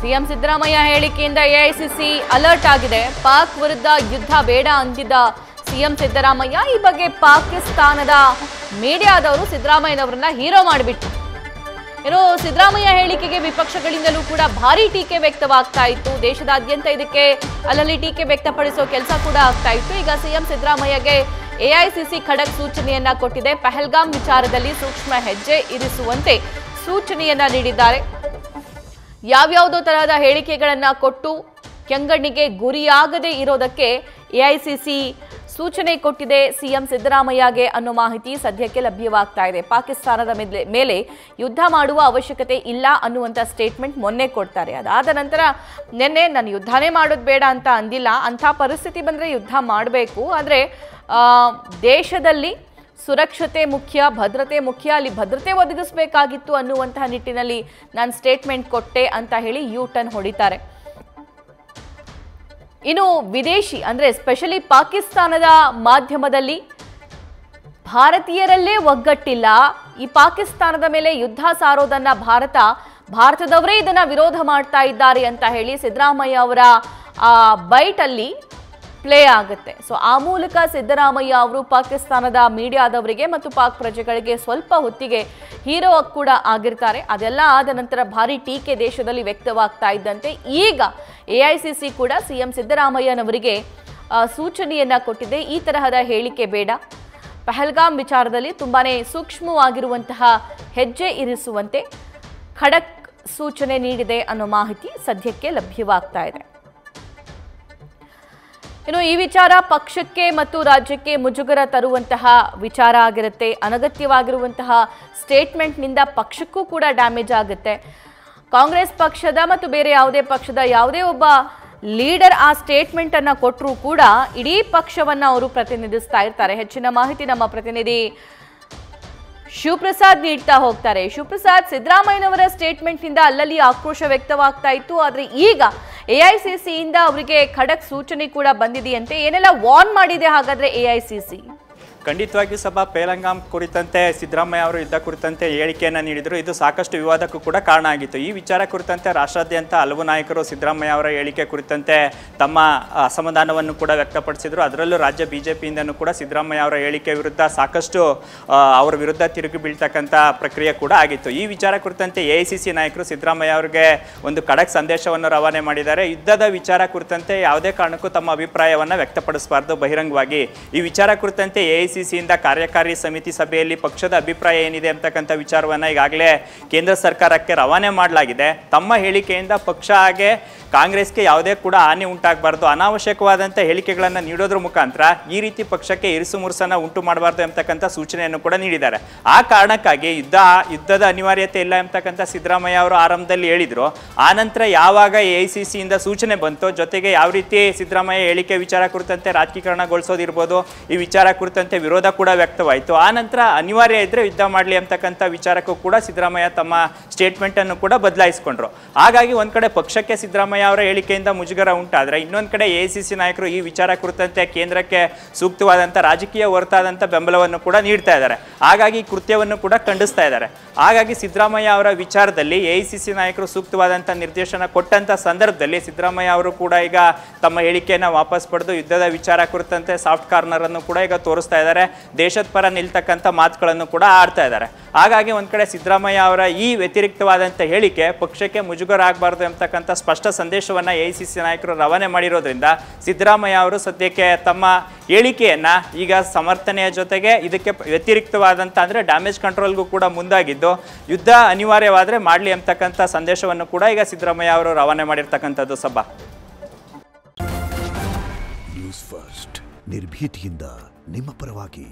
CM Siddaramaiah ಹೇಳಿಕೆಯಿಂದ AICC alert ಆಗಿದೆ. ಪಾಕ್ ವಿರುದ್ಧ ಯುದ್ಧ ಬೇಡ ಅಂದಿದ್ದ ಸಿಎಂ ಸಿದ್ದರಾಮಯ್ಯ ಈ ಬಗ್ಗೆ ಪಾಕಿಸ್ತಾನದ ಮೀಡಿಯಾದವರು ಸಿದ್ದರಾಮಯ್ಯನವರನ್ನ ಹೀರೋ ಮಾಡಿಬಿಟ್ರು. ಏನೋ ಸಿದ್ದರಾಮಯ್ಯ ಹೇಳಿಕೆಗೆ ವಿಪಕ್ಷಗಳಿಂದಲೂ ಕೂಡ ಭಾರಿ ಟೀಕೆ ವ್ಯಕ್ತವಾಗ್ತಾ ಇತ್ತು. ದೇಶದಾದ್ಯಂತ ಇದಕ್ಕೆ ಅಲ್ಲಲ್ಲಿ ಟೀಕೆ ವ್ಯಕ್ತಪಡಿಸೋ ಕೆಲಸ ಕೂಡ ಆಗ್ತಾ ಇತ್ತು. ಈಗ ಸಿಎಂ ಸಿದ್ದರಾಮಯ್ಯಗೆ ಎಐಸಿಸಿ ಖಡಕ್ ಸೂಚನೆಯನ್ನ ಕೊಟ್ಟಿದೆ. ಪಹಲ್ಗಾಮ್ ವಿಚಾರದಲ್ಲಿ ಸೂಕ್ಷ್ಮ ಹೆಜ್ಜೆ ಇರಿಸುವಂತೆ ಸೂಚನೆಯನ್ನ ನೀಡಿದ್ದಾರೆ. ಯಾವ್ಯಾವುದೋ ತರಹದ ಹೇಳಿಕೆಗಳನ್ನ ಕೊಟ್ಟು ಕೆಂಗಣ್ಣಿಗೆ ಗುರಿಯಾಗದೇ ಇರೋದಕ್ಕೆ ಎಐಸಿಸಿ ಸೂಚನೆ ಕೊಟ್ಟಿದೆ ಸಿಎಂ ಸಿದ್ದರಾಮಯ್ಯಗೆ ಅನ್ನೋ ಮಾಹಿತಿ ಸದ್ಯಕ್ಕೆ ಲಭ್ಯವಾಗ್ತಾ ಇದೆ. ಪಾಕಿಸ್ತಾನದ ಮೇಲೆ ಯುದ್ಧ ಮಾಡುವ ಅವಶ್ಯಕತೆ ಇಲ್ಲ ಅನ್ನುವಂಥ ಸ್ಟೇಟ್ಮೆಂಟ್ ಮೊನ್ನೆ ಕೊಡ್ತಾರೆ. ಅದಾದ ನಂತರ ನಿನ್ನೆ ನಾನು ಯುದ್ಧನೇ ಮಾಡೋದು ಬೇಡ ಅಂತ ಅಂದಿಲ್ಲ, ಅಂಥ ಪರಿಸ್ಥಿತಿ ಬಂದರೆ ಯುದ್ಧ ಮಾಡಬೇಕು, ಆದರೆ ದೇಶದಲ್ಲಿ ಸುರಕ್ಷತೆ ಮುಖ್ಯ, ಭದ್ರತೆ ಮುಖ್ಯ, ಅಲ್ಲಿ ಭದ್ರತೆ ಒದಗಿಸಬೇಕಾಗಿತ್ತು ಅನ್ನುವಂತಹ ನಿಟ್ಟಿನಲ್ಲಿ ನಾನು ಸ್ಟೇಟ್ಮೆಂಟ್ ಕೊಟ್ಟೆ ಅಂತ ಹೇಳಿ ಯೂ ಟರ್ನ್ ಹೊಡಿತಾರೆ. ಇನ್ನು ವಿದೇಶಿ ಅಂದರೆ ಸ್ಪೆಷಲಿ ಪಾಕಿಸ್ತಾನದ ಮಾಧ್ಯಮದಲ್ಲಿ ಭಾರತೀಯರಲ್ಲೇ ಒಗ್ಗಟ್ಟಿಲ್ಲ, ಈ ಪಾಕಿಸ್ತಾನದ ಮೇಲೆ ಯುದ್ಧ ಸಾರೋದನ್ನ ಭಾರತದವರೇ ಇದನ್ನ ವಿರೋಧ ಮಾಡ್ತಾ ಇದ್ದಾರೆ ಅಂತ ಹೇಳಿ ಸಿದ್ದರಾಮಯ್ಯ ಅವರ ಬೈಟಲ್ಲಿ ಪ್ಲೇ ಆಗುತ್ತೆ. ಸೊ ಆ ಮೂಲಕ ಸಿದ್ದರಾಮಯ್ಯ ಅವರು ಪಾಕಿಸ್ತಾನದ ಮೀಡಿಯಾದವರಿಗೆ ಮತ್ತು ಪಾಕ್ ಪ್ರಜೆಗಳಿಗೆ ಸ್ವಲ್ಪ ಹೊತ್ತಿಗೆ ಹೀರೋ ಕೂಡ ಆಗಿರ್ತಾರೆ. ಅದೆಲ್ಲ ಆದ ನಂತರ ಭಾರಿ ಟೀಕೆ ದೇಶದಲ್ಲಿ ವ್ಯಕ್ತವಾಗ್ತಾ ಇದ್ದಂತೆ ಈಗ ಎಐಸಿಸಿ ಕೂಡ ಸಿಎಂ ಸಿದ್ದರಾಮಯ್ಯನವರಿಗೆ ಸೂಚನೆಯನ್ನ ಕೊಟ್ಟಿದೆ. ಈ ತರಹದ ಹೇಳಿಕೆ ಬೇಡ, ಪಹಲ್ಗಾಮ್ ವಿಚಾರದಲ್ಲಿ ತುಂಬಾನೇ ಸೂಕ್ಷ್ಮವಾಗಿರುವಂತಹ ಹೆಜ್ಜೆ ಇರಿಸುವಂತೆ ಖಡಕ್ ಸೂಚನೆ ನೀಡಿದೆ ಅನ್ನೋ ಮಾಹಿತಿ ಸದ್ಯಕ್ಕೆ ಲಭ್ಯವಾಗ್ತಾ ಇದೆ. ಇನ್ನು ಈ ವಿಚಾರ ಪಕ್ಷಕ್ಕೆ ಮತ್ತು ರಾಜ್ಯಕ್ಕೆ ಮುಜುಗರ ತರುವಂತಹ ವಿಚಾರ ಆಗಿರುತ್ತೆ. ಅನಗತ್ಯವಾಗಿರುವಂತಹ ಸ್ಟೇಟ್ಮೆಂಟ್ನಿಂದ ಪಕ್ಷಕ್ಕೂ ಕೂಡ ಡ್ಯಾಮೇಜ್ ಆಗುತ್ತೆ. ಕಾಂಗ್ರೆಸ್ ಪಕ್ಷದ ಮತ್ತು ಬೇರೆ ಯಾವುದೇ ಪಕ್ಷದ ಯಾವುದೇ ಒಬ್ಬ ಲೀಡರ್ ಆ ಸ್ಟೇಟ್ಮೆಂಟ್ ಅನ್ನ ಕೊಟ್ಟರೂ ಕೂಡ ಇಡೀ ಪಕ್ಷವನ್ನ ಅವರು ಪ್ರತಿನಿಧಿಸ್ತಾ ಇರ್ತಾರೆ. ಹೆಚ್ಚಿನ ಮಾಹಿತಿ ನಮ್ಮ ಪ್ರತಿನಿಧಿ ಶಿವಪ್ರಸಾದ್ ನೀಡ್ತಾ ಹೋಗ್ತಾರೆ. ಶಿವಪ್ರಸಾದ್, ಸಿದ್ದರಾಮಯ್ಯನವರ ಸ್ಟೇಟ್ಮೆಂಟ್ನಿಂದ ಅಲ್ಲಲ್ಲಿ ಆಕ್ರೋಶ ವ್ಯಕ್ತವಾಗ್ತಾ ಇತ್ತು, ಆದರೆ ಈಗ ಎಐಸಿಸಿಯಿಂದ ಅವರಿಗೆ ಖಡಕ್ ಸೂಚನೆ ಕೂಡ ಬಂದಿದೆಯಂತೆ. ಏನೆಲ್ಲ ವಾರ್ನ್ ಮಾಡಿದೆ ಹಾಗಾದ್ರೆ ಎಐಸಿಸಿ? ಖಂಡಿತವಾಗಿಯೂ ಸಭಾ ಪಹಲ್ಗಾಮ್ ಕುರಿತಂತೆ ಸಿದ್ದರಾಮಯ್ಯ ಅವರು ಯುದ್ಧ ಕುರಿತಂತೆ ಹೇಳಿಕೆಯನ್ನು ನೀಡಿದರು. ಇದು ಸಾಕಷ್ಟು ವಿವಾದಕ್ಕೂ ಕೂಡ ಕಾರಣ ಆಗಿತ್ತು. ಈ ವಿಚಾರ ಕುರಿತಂತೆ ರಾಷ್ಟ್ರಾದ್ಯಂತ ಹಲವು ನಾಯಕರು ಸಿದ್ದರಾಮಯ್ಯ ಅವರ ಹೇಳಿಕೆ ಕುರಿತಂತೆ ತಮ್ಮ ಅಸಮಾಧಾನವನ್ನು ಕೂಡ ವ್ಯಕ್ತಪಡಿಸಿದರು. ಅದರಲ್ಲೂ ರಾಜ್ಯ ಬಿಜೆಪಿಯಿಂದನೂ ಕೂಡ ಸಿದ್ದರಾಮಯ್ಯ ಅವರ ಹೇಳಿಕೆ ವಿರುದ್ಧ ಸಾಕಷ್ಟು ಅವರ ವಿರುದ್ಧ ತಿರುಗಿ ಬೀಳ್ತಕ್ಕಂಥ ಪ್ರಕ್ರಿಯೆ ಕೂಡ ಆಗಿತ್ತು. ಈ ವಿಚಾರ ಕುರಿತಂತೆ ಎಐಸಿಸಿ ನಾಯಕರು ಸಿದ್ದರಾಮಯ್ಯ ಅವರಿಗೆ ಒಂದು ಖಡಕ್ ಸಂದೇಶವನ್ನು ರವಾನೆ ಮಾಡಿದ್ದಾರೆ. ಯುದ್ಧದ ವಿಚಾರ ಕುರಿತಂತೆ ಯಾವುದೇ ಕಾರಣಕ್ಕೂ ತಮ್ಮ ಅಭಿಪ್ರಾಯವನ್ನು ವ್ಯಕ್ತಪಡಿಸಬಾರ್ದು ಬಹಿರಂಗವಾಗಿ. ಈ ವಿಚಾರ ಕುರಿತಂತೆ ಎಐಸಿಸಿಯಿಂದ ಕಾರ್ಯಕಾರಿ ಸಮಿತಿ ಸಭೆಯಲ್ಲಿ ಪಕ್ಷದ ಅಭಿಪ್ರಾಯ ಏನಿದೆ ಅಂತಕ್ಕಂಥ ವಿಚಾರವನ್ನು ಈಗಾಗಲೇ ಕೇಂದ್ರ ಸರ್ಕಾರಕ್ಕೆ ರವಾನೆ ಮಾಡಲಾಗಿದೆ. ತಮ್ಮ ಹೇಳಿಕೆಯಿಂದ ಪಕ್ಷ ಹಾಗೆ ಕಾಂಗ್ರೆಸ್ಗೆ ಯಾವುದೇ ಕೂಡ ಹಾನಿ ಉಂಟಾಗಬಾರ್ದು, ಅನಾವಶ್ಯಕವಾದಂಥ ಹೇಳಿಕೆಗಳನ್ನು ನೀಡೋದ್ರ ಮುಖಾಂತರ ಈ ರೀತಿ ಪಕ್ಷಕ್ಕೆ ಇರಿಸು ಮುರುಸನ್ನು ಉಂಟು ಮಾಡಬಾರ್ದು ಎಂಬತಕ್ಕಂಥ ಸೂಚನೆಯನ್ನು ಕೂಡ ನೀಡಿದ್ದಾರೆ. ಆ ಕಾರಣಕ್ಕಾಗಿ ಯುದ್ಧದ ಅನಿವಾರ್ಯತೆ ಇಲ್ಲ ಎಂಬತಕ್ಕಂಥ ಸಿದ್ದರಾಮಯ್ಯ ಅವರು ಆರಂಭದಲ್ಲಿ ಹೇಳಿದರು. ಆನಂತರ ಯಾವಾಗ ಎಐಸಿಸಿಯಿಂದ ಸೂಚನೆ ಬಂತು, ಜೊತೆಗೆ ಯಾವ ರೀತಿ ಸಿದ್ದರಾಮಯ್ಯ ಹೇಳಿಕೆ ವಿಚಾರ ಕುರಿತಂತೆ ರಾಜಕೀಕರಣಗೊಳಿಸೋದಿರ್ಬೋದು, ಈ ವಿಚಾರ ಕುರಿತಂತೆ ವಿರೋಧ ಕೂಡ ವ್ಯಕ್ತವಾಯಿತು. ಆನಂತರ ಅನಿವಾರ್ಯ ಇದ್ದರೆ ಯುದ್ಧ ಮಾಡಲಿ ಅಂತಕ್ಕಂಥ ವಿಚಾರಕ್ಕೂ ಕೂಡ ಸಿದ್ದರಾಮಯ್ಯ ತಮ್ಮ ಸ್ಟೇಟ್ಮೆಂಟನ್ನು ಕೂಡ ಬದಲಾಯಿಸಿಕೊಂಡ್ರು. ಹಾಗಾಗಿ ಒಂದು ಕಡೆ ಪಕ್ಷಕ್ಕೆ ಸಿದ್ದರಾಮಯ್ಯ ಅವರ ಹೇಳಿಕೆಯಿಂದ ಮುಜುಗರ ಉಂಟಾದರೆ, ಇನ್ನೊಂದು ಕಡೆ ಎಐಸಿಸಿ ನಾಯಕರು ಈ ವಿಚಾರ ಕುರಿತಂತೆ ಕೇಂದ್ರಕ್ಕೆ ಸೂಕ್ತವಾದಂಥ ರಾಜಕೀಯ ಹೊರತಾದಂಥ ಬೆಂಬಲವನ್ನು ಕೂಡ ನೀಡ್ತಾ ಇದ್ದಾರೆ. ಹಾಗಾಗಿ ಕೃತ್ಯವನ್ನು ಕೂಡ ಖಂಡಿಸ್ತಾ ಇದ್ದಾರೆ. ಹಾಗಾಗಿ ಸಿದ್ದರಾಮಯ್ಯ ಅವರ ವಿಚಾರದಲ್ಲಿ ಎಐಸಿಸಿ ನಾಯಕರು ಸೂಕ್ತವಾದಂಥ ನಿರ್ದೇಶನ ಕೊಟ್ಟಂಥ ಸಂದರ್ಭದಲ್ಲಿ ಸಿದ್ದರಾಮಯ್ಯ ಅವರು ಕೂಡ ಈಗ ತಮ್ಮ ಹೇಳಿಕೆಯನ್ನು ವಾಪಸ್ ಪಡೆದು ಯುದ್ಧದ ವಿಚಾರ ಕುರಿತಂತೆ ಸಾಫ್ಟ್ ಕಾರ್ನರ್ ಅನ್ನು ಕೂಡ ಈಗ ತೋರಿಸ್ತಾ ಇದ್ದಾರೆ. ದೇಶದ ಪರ ನಿಲ್ತಕ್ಕಂಥ ಮಾತುಗಳನ್ನು ಕೂಡ ಆಡ್ತಾ ಇದ್ದಾರೆ. ಹಾಗಾಗಿ ಒಂದು ಕಡೆ ಸಿದ್ದರಾಮಯ್ಯ ಅವರ ಈ ವ್ಯತಿರಿಕ್ತವಾದಂಥ ಹೇಳಿಕೆ ಪಕ್ಷಕ್ಕೆ ಮುಜುಗರ ಆಗಬಾರ್ದು ಎಂಬತಕ್ಕಂಥ ಸ್ಪಷ್ಟ ಸಂದೇಶವನ್ನು ಎಐಸಿಸಿ ನಾಯಕರು ರವಾನೆ ಮಾಡಿರೋದ್ರಿಂದ ಸಿದ್ದರಾಮಯ್ಯ ಅವರು ಸದ್ಯಕ್ಕೆ ತಮ್ಮ ಹೇಳಿಕೆಯನ್ನು ಈಗ ಸಮರ್ಥನೆಯ ಜೊತೆಗೆ ಇದಕ್ಕೆ ವ್ಯತಿರಿಕ್ತವಾದಂಥ ಅಂದರೆ ಡ್ಯಾಮೇಜ್ ಕಂಟ್ರೋಲ್ಗೂ ಕೂಡ ಮುಂದಾಗಿದ್ದು, ಯುದ್ಧ ಅನಿವಾರ್ಯವಾದರೆ ಮಾಡಲಿ ಎಂಬತಕ್ಕಂಥ ಸಂದೇಶವನ್ನು ಕೂಡ ಈಗ ಸಿದ್ದರಾಮಯ್ಯ ಅವರು ರವಾನೆ ಮಾಡಿರ್ತಕ್ಕಂಥದ್ದು. ಸಭಾ ನ್ಯೂಸ್ ಫಸ್ಟ್ ನಿರ್ಭೀತಿಯಿಂದ ನಿಮ್ಮ ಪರವಾಗಿ.